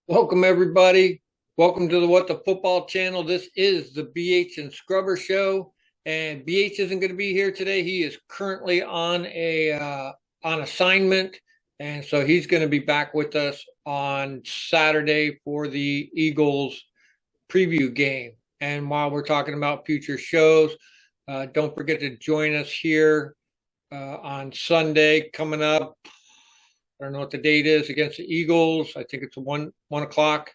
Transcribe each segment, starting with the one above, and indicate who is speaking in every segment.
Speaker 1: Welcome, everybody. Welcome to the What the Football channel. This is the BH and Scrubber Show, and BH isn't going to be here today. He is currently on assignment, and so he's going to be back with us on Saturday for the Eagles preview game. And while we're talking about future shows, don't forget to join us here on Sunday coming up. I don't know what the date is against the Eagles. I think it's a 1 o'clock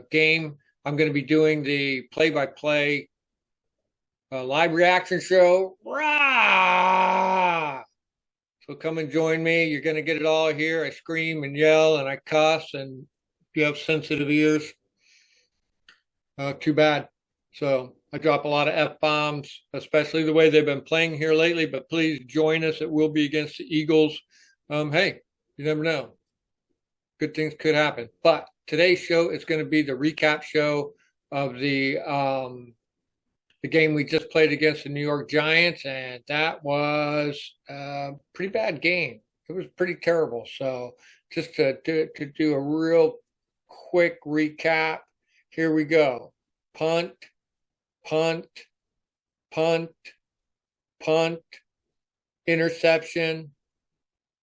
Speaker 1: game. I'm going to be doing the play-by-play live reaction show. Rah! So come and join me. You're going to get it all here. I scream and yell and I cuss, and if you have sensitive ears, too bad. So I drop a lot of F-bombs, especially the way they've been playing here lately, but please join us. It will be against the Eagles. Hey, you never know. Good things could happen. But today's show is going to be the recap show of the game we just played against the New York Giants, and that was a pretty bad game. It was pretty terrible. So just to do a real quick recap, here we go. Punt, punt, punt, punt, interception,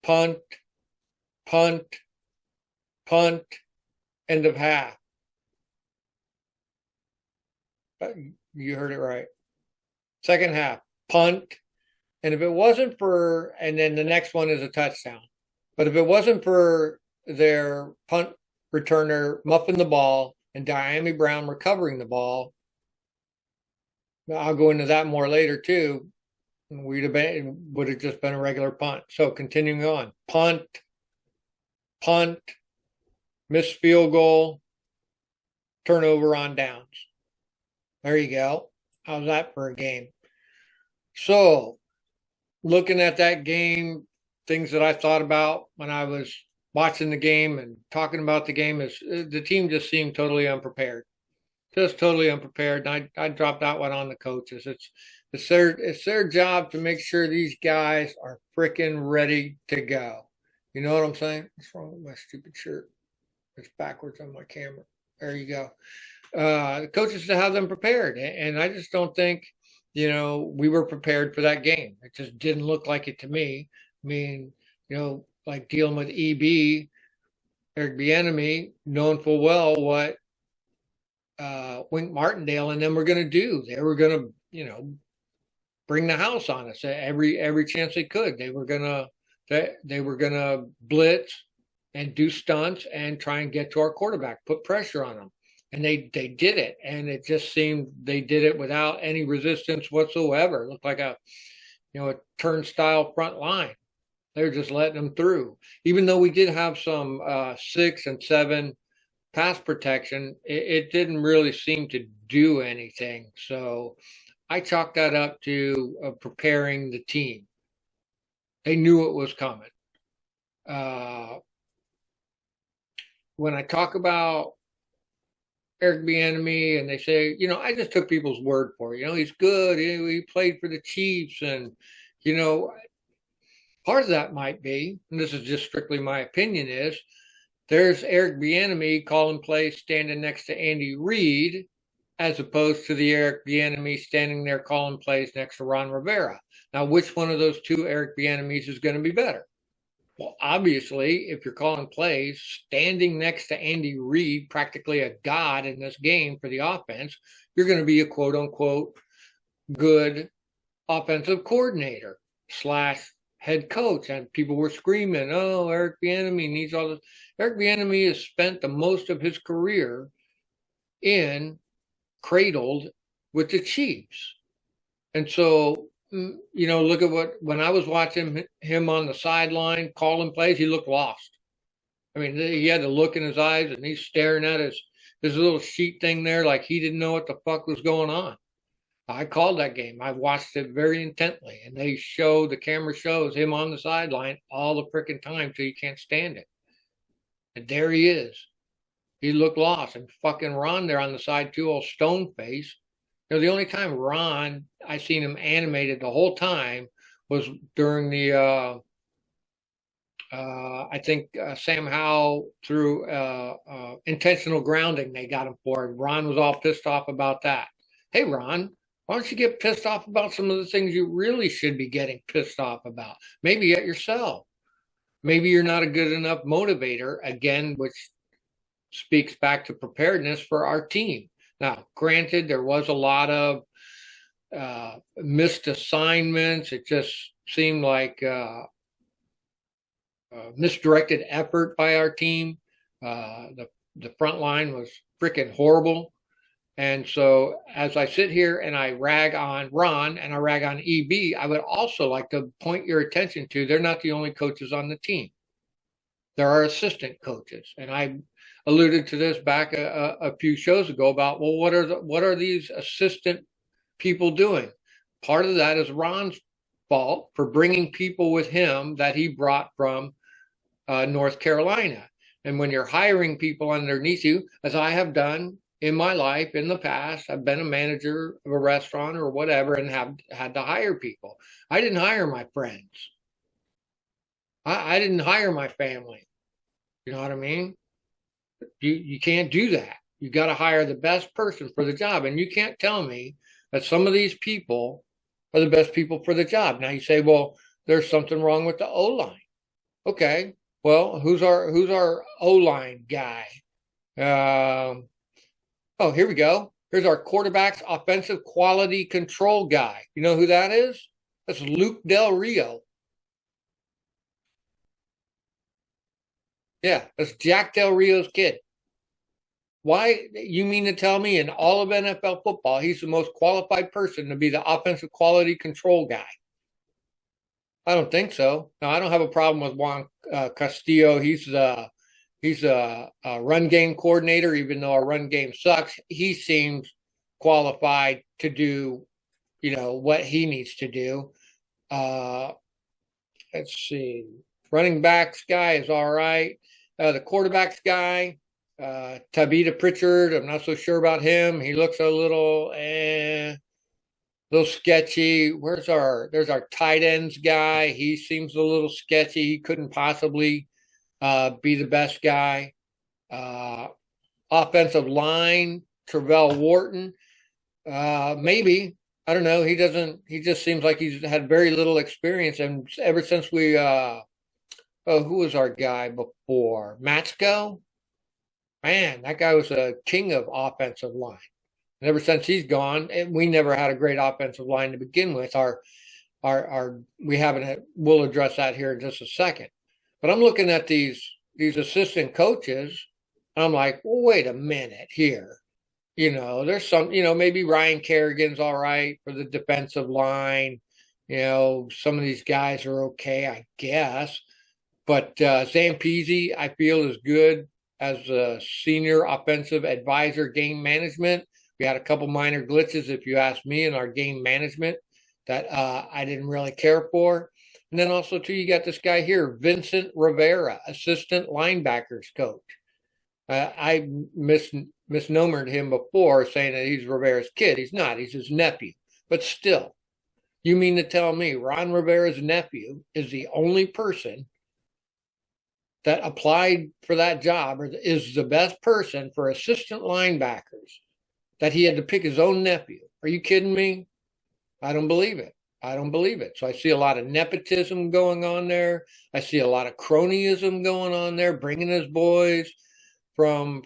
Speaker 1: punt, punt, punt, end of half. You heard it right. Second half, punt. And if it wasn't for, and then the next one is a touchdown. But if it wasn't for their punt returner muffing the ball and Dyami Brown recovering the ball, I'll go into that more later too. Would have just been a regular punt. So continuing on, punt, punt, missed field goal, turnover on downs. There you go. How's that for a game? So, looking at that game, things that I thought about when I was watching the game and talking about the game is the team just seemed totally unprepared. Just totally unprepared. And I dropped that one on the coaches. It's their job to make sure these guys are freaking ready to go. You know what I'm saying? What's wrong with my stupid shirt? It's backwards on my camera. There you go. The coaches to have them prepared. And I just don't think, we were prepared for that game. It just didn't look like it to me. I mean, like dealing with EB, Eric Bieniemy, knowing full well what Wink Martindale and them were going to do. They were going to, bring the house on us every chance they could. They were gonna blitz and do stunts and try and get to our quarterback, put pressure on them. And they did it. And it just seemed they did it without any resistance whatsoever. It looked like a turnstile front line. They were just letting them through. Even though we did have some 6 and 7 pass protection, it didn't really seem to do anything. So I chalk that up to preparing the team. They knew it was coming. Uh, when I talk about Eric Bieniemy and they say, I just took people's word for it. He's good. He played for the Chiefs, and you know, part of that might be, and this is just strictly my opinion, is there's Eric Bieniemy calling plays standing next to Andy Reid, as opposed to the Eric Bieniemy standing there calling plays next to Ron Rivera. Now, which one of those two Eric Bienemys is going to be better? Well, obviously, if you're calling plays, standing next to Andy Reid, practically a god in this game for the offense, you're going to be a quote unquote good offensive coordinator / head coach. And people were screaming, "Oh, Eric Bieniemy needs all this." Eric Bieniemy has spent the most of his career cradled with the Chiefs. And so, look at when I was watching him on the sideline calling plays, he looked lost. I mean, he had the look in his eyes and he's staring at his little sheet thing there like he didn't know what the fuck was going on. I called that game. I watched it very intently, and the camera shows him on the sideline all the freaking time till you can't stand it. And there he is. He looked lost, and fucking Ron there on the side too, all stone face. The only time Ron I seen him animated the whole time was during the I think Sam Howell through intentional grounding, they got him for it. Ron was all pissed off about that. Hey, Ron, why don't you get pissed off about some of the things you really should be getting pissed off about? Maybe at yourself. Maybe you're not a good enough motivator, again, which speaks back to preparedness for our team. Now, granted, there was a lot of missed assignments. It just seemed like misdirected effort by our team. The front line was freaking horrible. And so, as I sit here and I rag on Ron and I rag on EB, I would also like to point your attention to they're not the only coaches on the team. There are assistant coaches, and I alluded to this back a few shows ago about, well, what are these assistant people doing? Part of that is Ron's fault for bringing people with him that he brought from North Carolina. And when you're hiring people underneath you, as I have done in my life in the past, I've been a manager of a restaurant or whatever and have had to hire people. I didn't hire my friends. I didn't hire my family. You know what I mean? You can't do that. You got to hire the best person for the job. And you can't tell me that some of these people are the best people for the job. Now you say, well, there's something wrong with the O-line. Okay. Well, who's our O-line guy? Oh, here we go. Here's our quarterback's offensive quality control guy. You know who that is? That's Luke Del Rio. Yeah, that's Jack Del Rio's kid. Why, you mean to tell me in all of NFL football, he's the most qualified person to be the offensive quality control guy? I don't think so. Now, I don't have a problem with Juan Castillo. He's a run game coordinator, even though our run game sucks. He seems qualified to do, what he needs to do. Let's see. Running backs guy is all right. The quarterbacks guy, Tabitha Pritchard, I'm not so sure about him. He looks a little sketchy. There's our tight ends guy. He seems a little sketchy. He couldn't possibly be the best guy. Offensive line, Travell Wharton, maybe. I don't know. He just seems like he's had very little experience. And ever since we, who was our guy before? Matsko? Man, that guy was a king of offensive line. And ever since he's gone, and we never had a great offensive line to begin with. We haven't. We'll address that here in just a second. But I'm looking at these assistant coaches. And I'm like, well, wait a minute here. There's some. Maybe Ryan Kerrigan's all right for the defensive line. Some of these guys are okay, I guess. But Zampese, I feel, is good as a senior offensive advisor, game management. We had a couple minor glitches, if you ask me, in our game management that I didn't really care for. And then also, too, you got this guy here, Vincent Rivera, assistant linebackers coach. I misnomered him before saying that he's Rivera's kid. He's not. He's his nephew. But still, you mean to tell me Ron Rivera's nephew is the only person that applied for that job or is the best person for assistant linebackers that he had to pick his own nephew? Are you kidding me? I don't believe it. I don't believe it. So I see a lot of nepotism going on there. I see a lot of cronyism going on there, bringing his boys from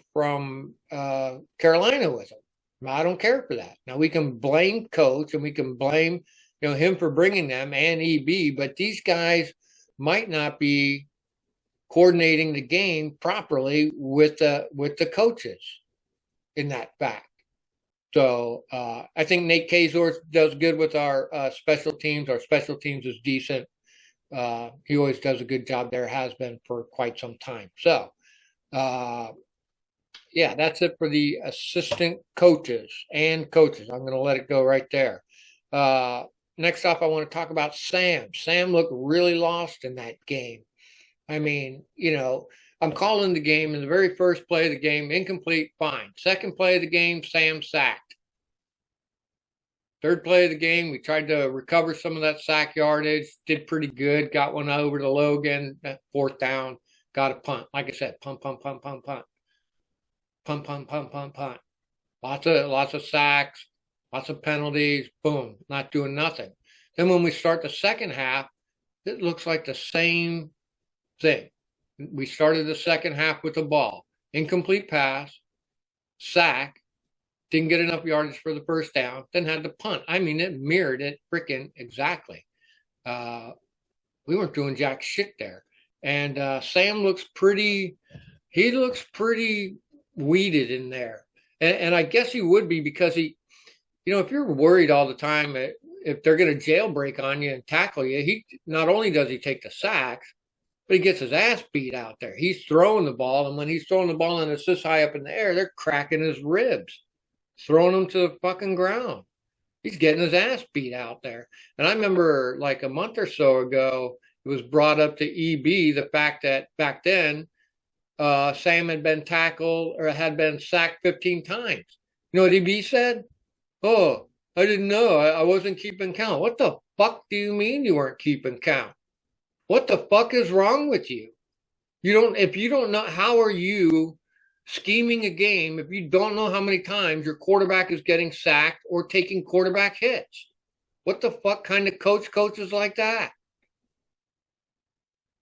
Speaker 1: Carolina with him. I don't care for that. Now we can blame coach and we can blame him for bringing them and EB, but these guys might not be coordinating the game properly with the coaches in that fact. So I think Nate Kazor does good with our special teams. Our special teams is decent. He always does a good job there, has been for quite some time. So yeah, that's it for the assistant coaches and coaches. I'm going to let it go right there. Next off, I want to talk about Sam. Sam looked really lost in that game. I mean, I'm calling the game in the very first play of the game, incomplete, fine. Second play of the game, Sam sacked. Third play of the game, we tried to recover some of that sack yardage, did pretty good, got one over to Logan, fourth down, got a punt. Like I said, punt, punt, punt, punt, punt, punt, punt, punt, punt, punt. Lots of sacks, lots of penalties, boom, not doing nothing. Then when we start the second half, it looks like the same thing. We started the second half with the ball. Incomplete pass, sack, didn't get enough yardage for the first down, then had to punt. I mean, it mirrored it freaking exactly. We weren't doing jack shit there. And Sam looks pretty, he looks pretty weeded in there. And I guess he would be because he, if you're worried all the time, if they're going to jailbreak on you and tackle you, he not only does he take the sacks, but he gets his ass beat out there. He's throwing the ball, and when he's throwing the ball and it's this high up in the air, they're cracking his ribs, throwing him to the fucking ground. He's getting his ass beat out there. And I remember like a month or so ago, it was brought up to EB the fact that back then Sam had been tackled or had been sacked 15 times. You know what EB said? Oh, I didn't know. I wasn't keeping count. What the fuck do you mean you weren't keeping count? What the fuck is wrong with you? If you don't know, how are you scheming a game if you don't know how many times your quarterback is getting sacked or taking quarterback hits? What the fuck kind of coaches like that?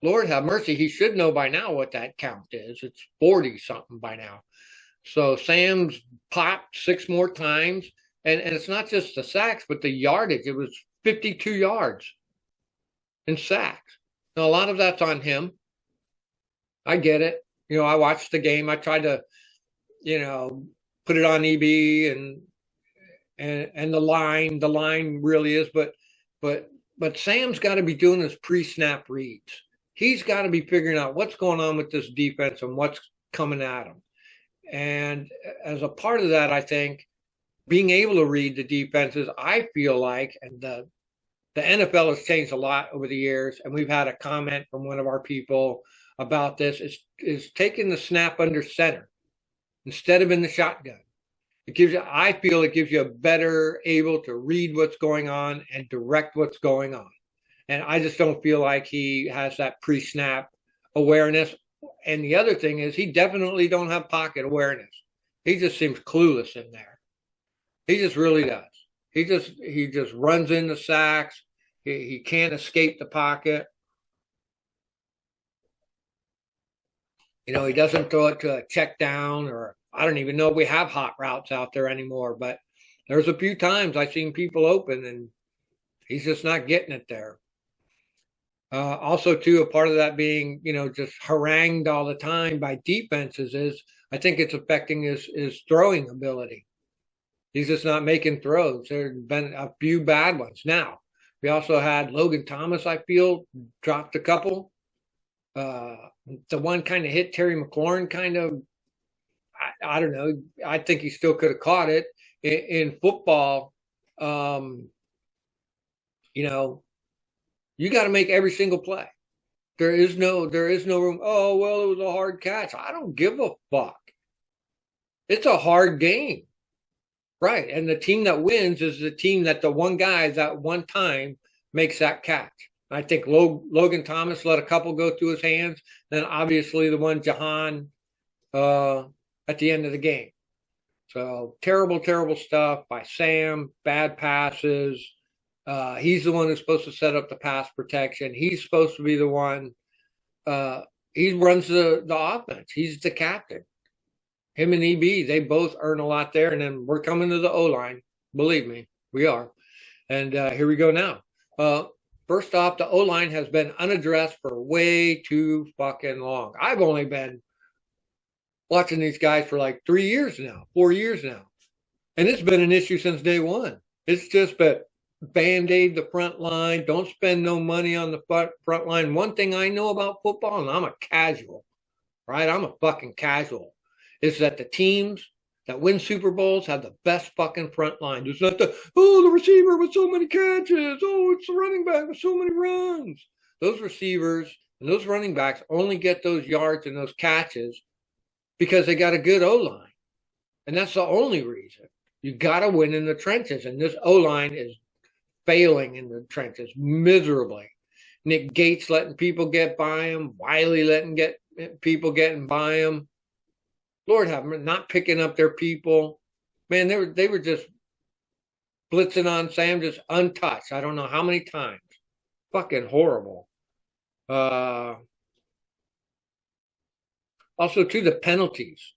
Speaker 1: Lord have mercy. He should know by now what that count is. It's 40 something by now. So Sam's popped 6 more times. And it's not just the sacks, but the yardage. It was 52 yards in sacks. Now, a lot of that's on him. I get it. I watched the game. I tried to, put it on EB and the line really is, but Sam's got to be doing his pre-snap reads. He's got to be figuring out what's going on with this defense and what's coming at him. And as a part of that, I think being able to read the defenses, I feel like, and the NFL has changed a lot over the years, and we've had a comment from one of our people about this, is taking the snap under center instead of in the shotgun. I feel it gives you a better able to read what's going on and direct what's going on. And I just don't feel like he has that pre-snap awareness. And the other thing is he definitely don't have pocket awareness. He just seems clueless in there. He just really does. He just runs into sacks. He can't escape the pocket. He doesn't throw it to a check down, or I don't even know if we have hot routes out there anymore. But there's a few times I've seen people open and he's just not getting it there. Also, too, a part of that being, just harangued all the time by defenses is I think it's affecting his throwing ability. He's just not making throws. There have been a few bad ones. Now, we also had Logan Thomas, I feel, dropped a couple. The one kind of hit Terry McLaurin kind of, I don't know. I think he still could have caught it. In football, you got to make every single play. There is no room. Oh, well, it was a hard catch. I don't give a fuck. It's a hard game. Right. And the team that wins is the team that the one guy that one time makes that catch. I think Logan Thomas let a couple go through his hands. Then obviously the one Jahan at the end of the game. So terrible, terrible stuff by Sam, bad passes. He's the one who's supposed to set up the pass protection. He's supposed to be the one. He runs the offense. He's the captain. Him and EB, they both earn a lot there. And then we're coming to the O-line. Believe me, we are. And here we go now. First off, the O-line has been unaddressed for way too fucking long. I've only been watching these guys for like 4 years now. And it's been an issue since day one. It's just been Band-Aid the front line. Don't spend no money on the front line. One thing I know about football, and I'm a casual, right? I'm a fucking casual, is that the teams that win Super Bowls have the best fucking front line. It's not the receiver with so many catches. Oh, it's the running back with so many runs. Those receivers and those running backs only get those yards and those catches because they got a good O-line. And that's the only reason. You got to win in the trenches. And this O-line is failing in the trenches miserably. Nick Gates letting people get by him. Wiley letting people getting by him. Lord have them, not picking up their people. Man, they were just blitzing on Sam, just untouched. I don't know how many times. Fucking horrible. Also, too, the penalties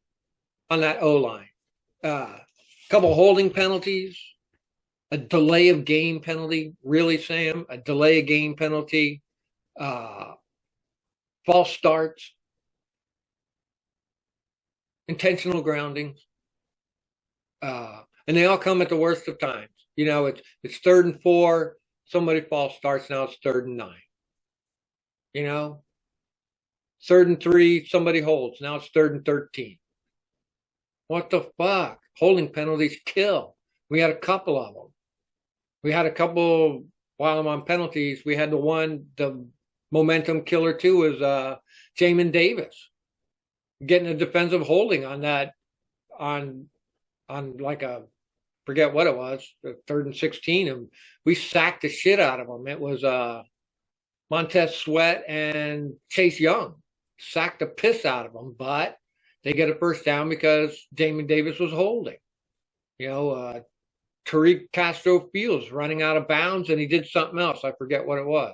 Speaker 1: on that O-line. Couple holding penalties, a delay of game penalty. Really, Sam? A delay of game penalty. False starts. Intentional groundings. And they all come at the worst of times. You know, it's 3rd and 4. Somebody false starts. Now it's 3rd and 9. You know, 3rd and 3. Somebody holds. Now it's 3rd and 13. What the fuck? Holding penalties kill. We had a couple of them. We had a couple while I'm on penalties. We had the momentum killer too was Jamin Davis getting a defensive holding on that on like a forget what it was, the 3rd and 16, and we sacked the shit out of them. It was Montez Sweat and Chase Young sacked the piss out of them, but they get a first down because Jamin Davis was holding. You know, Tariq Castro Fields running out of bounds, and he did something else. I forget what it was.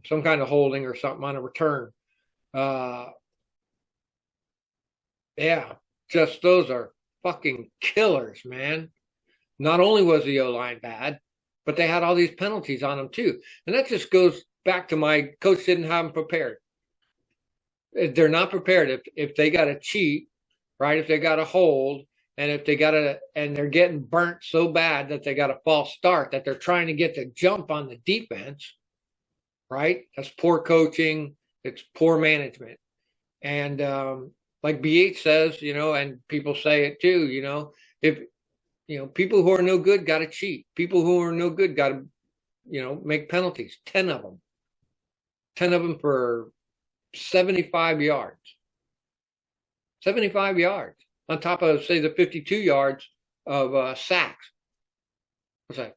Speaker 1: Some kind of holding or something on a return. Yeah, just those are fucking killers, man. Not only was the O-line bad, but they had all these penalties on them too. And that just goes back to my coach didn't have them prepared. They're not prepared. If they got to cheat, right? If they got to hold, and if they got to, and they're getting burnt so bad that they got a false start, that they're trying to get the jump on the defense, right? That's poor coaching. It's poor management. And like BH says, you know, and people say it too, you know, if, you know, people who are no good got to cheat. People who are no good got to, you know, make penalties. 10 of them. 10 of them for 75 yards. 75 yards on top of, say, the 52 yards of sacks. What's that?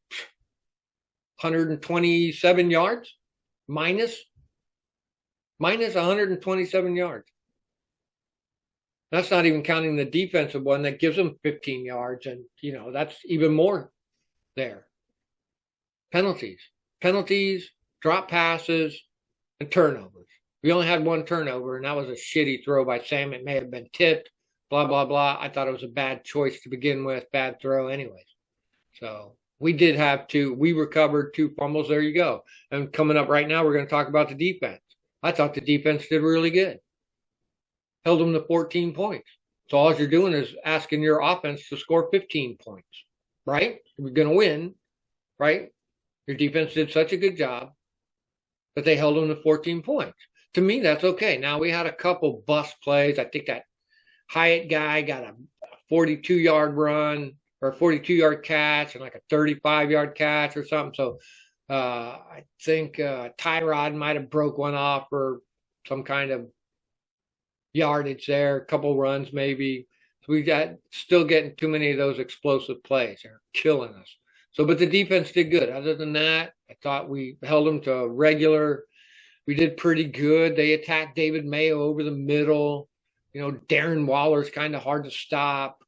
Speaker 1: 127 yards? Minus 127 yards. That's not even counting the defensive one that gives them 15 yards. And, you know, that's even more there. Penalties, drop passes, and turnovers. We only had one turnover, and that was a shitty throw by Sam. It may have been tipped, blah, blah, blah. I thought it was a bad choice to begin with, bad throw anyways. So we did have we recovered 2 fumbles. There you go. And coming up right now, we're going to talk about the defense. I thought the defense did really good. Held them to 14 points. So all you're doing is asking your offense to score 15 points, right? We're going to win, right? Your defense did such a good job that they held them to 14 points. To me, that's okay. Now, we had a couple bust plays. I think that Hyatt guy got a 42-yard run or a 42-yard catch and like a 35-yard catch or something. So I think Tyrod might have broke one off for some kind of yardage there, a couple runs maybe. So we got still getting too many of those explosive plays. They're killing us. So, but the defense did good. Other than that, I thought we held them to regular. We did pretty good. They attacked David Mayo over the middle. You know, Darren Waller's kind of hard to stop.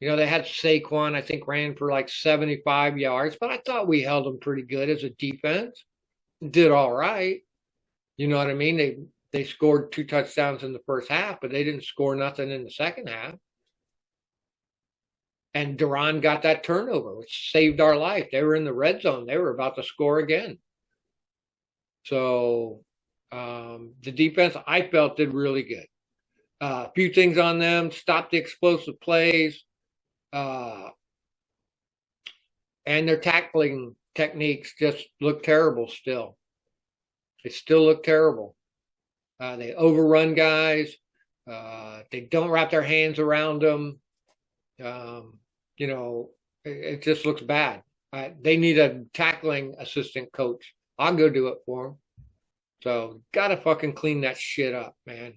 Speaker 1: You know, they had Saquon, I think, ran for like 75 yards, but I thought we held them pretty good as a defense. Did all right. You know what I mean? They scored 2 touchdowns in the first half, but they didn't score nothing in the second half. And Duran got that turnover, which saved our life. They were in the red zone. They were about to score again. So the defense, I felt, did really good. A few things on them, stopped the explosive plays, and their tackling techniques just look terrible still. They still look terrible. They overrun guys. They don't wrap their hands around them. You know, it just looks bad. They need a tackling assistant coach. I'll go do it for them. So, gotta fucking clean that shit up, man.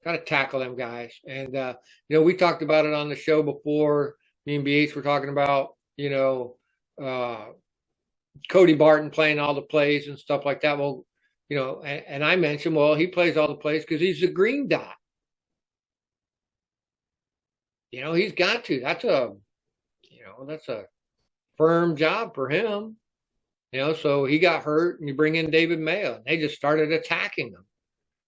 Speaker 1: Got to tackle them guys. And we talked about it on the show before. Me and BH were talking about, uh, Cody Barton playing all the plays and stuff like that. Well, and I mentioned, well, he plays all the plays because he's a green dot. He's got to. That's a firm job for him. So he got hurt, and you bring in David Mayo, and they just started attacking him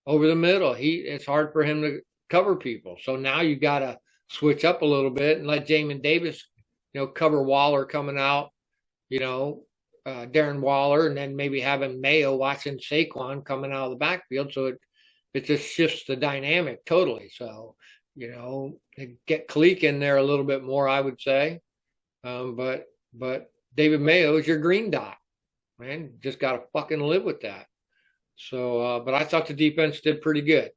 Speaker 1: over the middle. It's hard for him to cover people. So now you got to switch up a little bit and let Jamin Davis, cover Waller coming out, Darren Waller, and then maybe having Mayo watching Saquon coming out of the backfield. So it just shifts the dynamic totally. So, get Kalik in there a little bit more, I would say. But David Mayo is your green dot, man. Just got to fucking live with that. So, but I thought the defense did pretty good.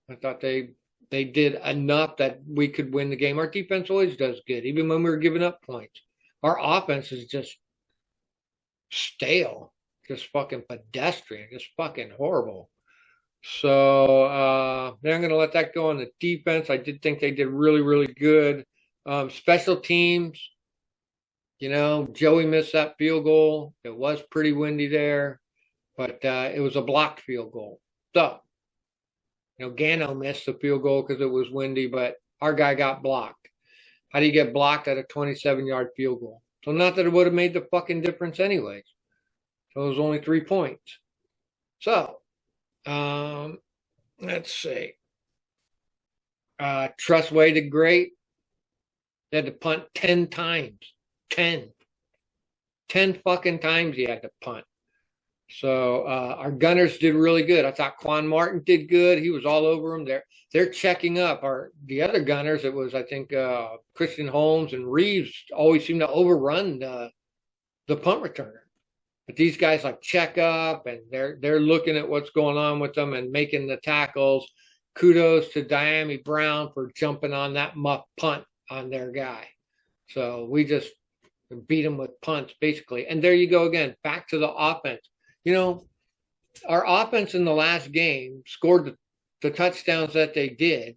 Speaker 1: I thought they did enough that we could win the game. Our defense always does good, even when we were giving up points. Our offense is just stale, just fucking pedestrian, just fucking horrible. So then I'm going to let that go on the defense. I did think they did really, really good. Special teams, Joey missed that field goal. It was pretty windy there, but it was a blocked field goal. So, Gano missed the field goal because it was windy, but our guy got blocked. How do you get blocked at a 27-yard field goal? So not that it would have made the fucking difference anyways. So it was only 3 points. So, let's see. Trustway did great. They had to punt 10 times. 10 fucking times he had to punt. So our gunners did really good. I thought Quan Martin did good. He was all over them. They're checking up. The other gunners, it was, I think, Christian Holmes and Reeves always seem to overrun the punt returner. But these guys check up, and they're looking at what's going on with them and making the tackles. Kudos to Dyami Brown for jumping on that muff punt on their guy. So we just beat them with punts, basically. And there you go again, back to the offense. Our offense in the last game scored the touchdowns that they did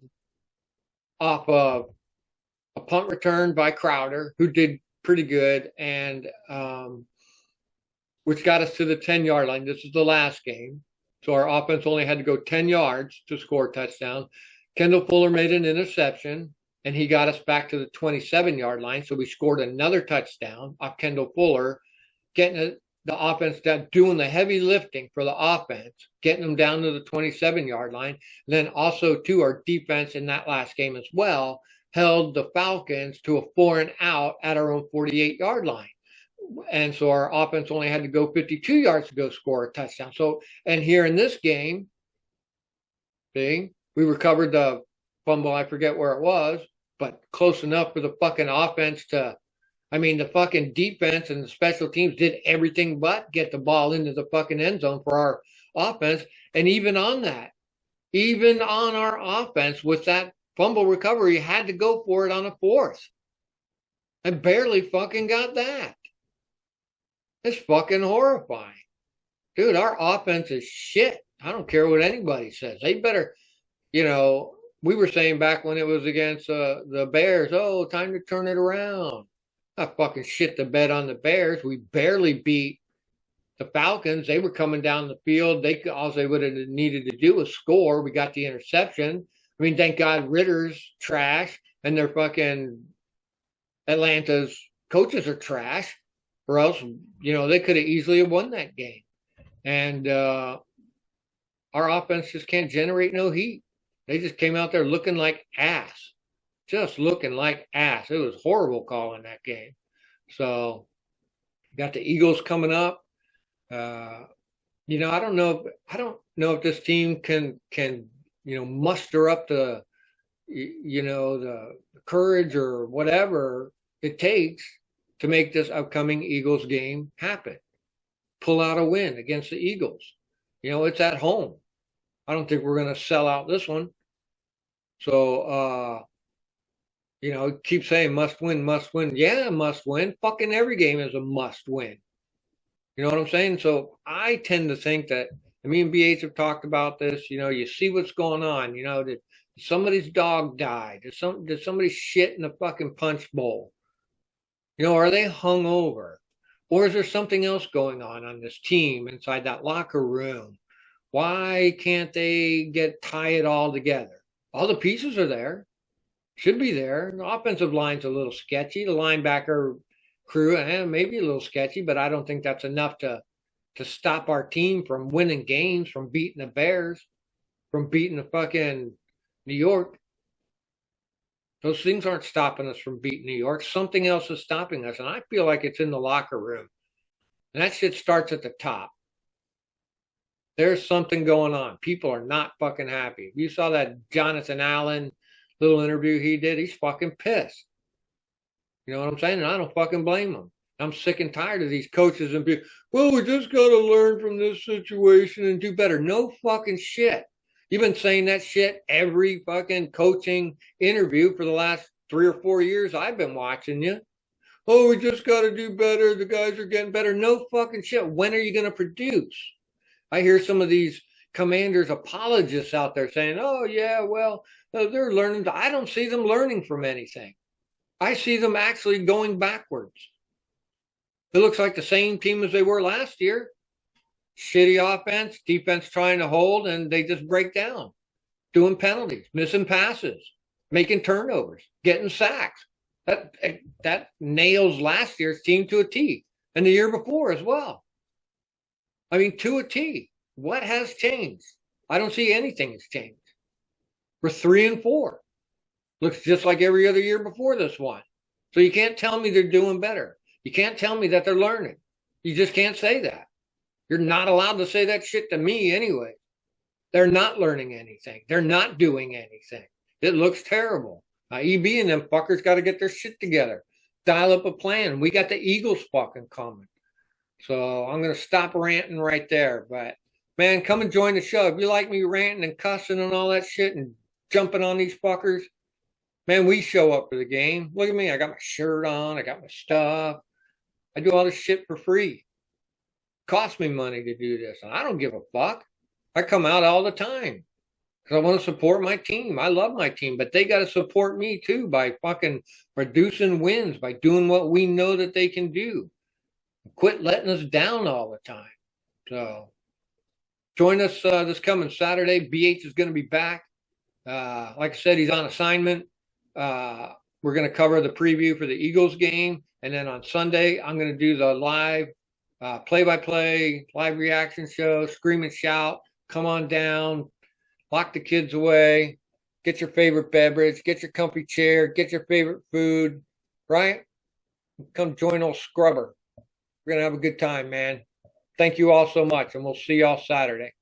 Speaker 1: off of a punt return by Crowder, who did pretty good, and which got us to the 10-yard line. This is the last game. So our offense only had to go 10 yards to score a touchdown. Kendall Fuller made an interception, and he got us back to the 27-yard line. So we scored another touchdown off Kendall Fuller, getting the offense doing the heavy lifting for the offense, getting them down to the 27-yard line. And then also, too, our defense in that last game as well held the Falcons to a 4-and-out at our own 48-yard line. And so our offense only had to go 52 yards to go score a touchdown. So, and here in this game, we recovered the fumble. I forget where it was, but close enough for the fucking offense the fucking defense and the special teams did everything but get the ball into the fucking end zone for our offense. And even on our offense with that fumble recovery, had to go for it on a fourth. And barely fucking got that. It's fucking horrifying. Dude, our offense is shit. I don't care what anybody says. They better, we were saying back when it was against the Bears, time to turn it around. I fucking shit the bed on the Bears. We barely beat the Falcons. They were coming down the field. All they would have needed to do was score. We got the interception. Thank God Ritter's trash and their fucking Atlanta's coaches are trash, or else, they could have easily have won that game. And our offense just can't generate no heat. They just came out there looking like ass. Just looking like ass. It was horrible calling that game. So, got the Eagles coming up. I don't know if this team can muster up the courage or whatever it takes to make this upcoming Eagles game happen. Pull out a win against the Eagles. It's at home. I don't think we're going to sell out this one. So, keep saying must win, must win. Yeah, must win. Fucking every game is a must win. You know what I'm saying? So I tend to think that and me and BH have talked about this. You see what's going on. Did somebody's dog die? Did somebody shit in the fucking punch bowl? Are they hung over? Or is there something else going on this team inside that locker room? Why can't they tie it all together? All the pieces are there. Should be there. The offensive line's a little sketchy. The linebacker crew, maybe a little sketchy, but I don't think that's enough to stop our team from winning games, from beating the Bears, from beating the fucking New York. Those things aren't stopping us from beating New York. Something else is stopping us, and I feel like it's in the locker room. And that shit starts at the top. There's something going on. People are not fucking happy. If you saw that Jonathan Allen little interview he did, he's fucking pissed. You know what I'm saying? And I don't fucking blame him. I'm sick and tired of these coaches and people, well, we just got to learn from this situation and do better. No fucking shit. You've been saying that shit every fucking coaching interview for the last 3 or 4 years I've been watching you. Oh, we just got to do better. The guys are getting better. No fucking shit. When are you going to produce? I hear some of these Commanders apologists out there saying, oh, yeah, well, they're learning. I don't see them learning from anything. I see them actually going backwards. It looks like the same team as they were last year. Shitty offense, defense trying to hold, and they just break down. Doing penalties, missing passes, making turnovers, getting sacks. That nails last year's team to a T, and the year before as well. I mean, to a T. What has changed? I don't see anything has changed. We're 3-4. Looks just like every other year before this one. So you can't tell me they're doing better. You can't tell me that they're learning. You just can't say that. You're not allowed to say that shit to me anyway. They're not learning anything. They're not doing anything. It looks terrible. EB and them fuckers got to get their shit together. Dial up a plan. We got the Eagles fucking coming. So I'm going to stop ranting right there. But, man, come and join the show. If you like me ranting and cussing and all that shit and jumping on these fuckers, man, we show up for the game. Look at me. I got my shirt on. I got my stuff. I do all this shit for free. Cost me money to do this. And I don't give a fuck. I come out all the time because I want to support my team. I love my team, but they got to support me too by fucking producing wins, by doing what we know that they can do. Quit letting us down all the time. So join us this coming Saturday. BH is going to be back. Like I said, he's on assignment. We're going to cover the preview for the Eagles game. And then on Sunday, I'm going to do the live play-by-play, live reaction show, scream and shout. Come on down, lock the kids away, get your favorite beverage, get your comfy chair, get your favorite food, right? Come join old Scrubber. We're going to have a good time, man. Thank you all so much, and we'll see y'all Saturday.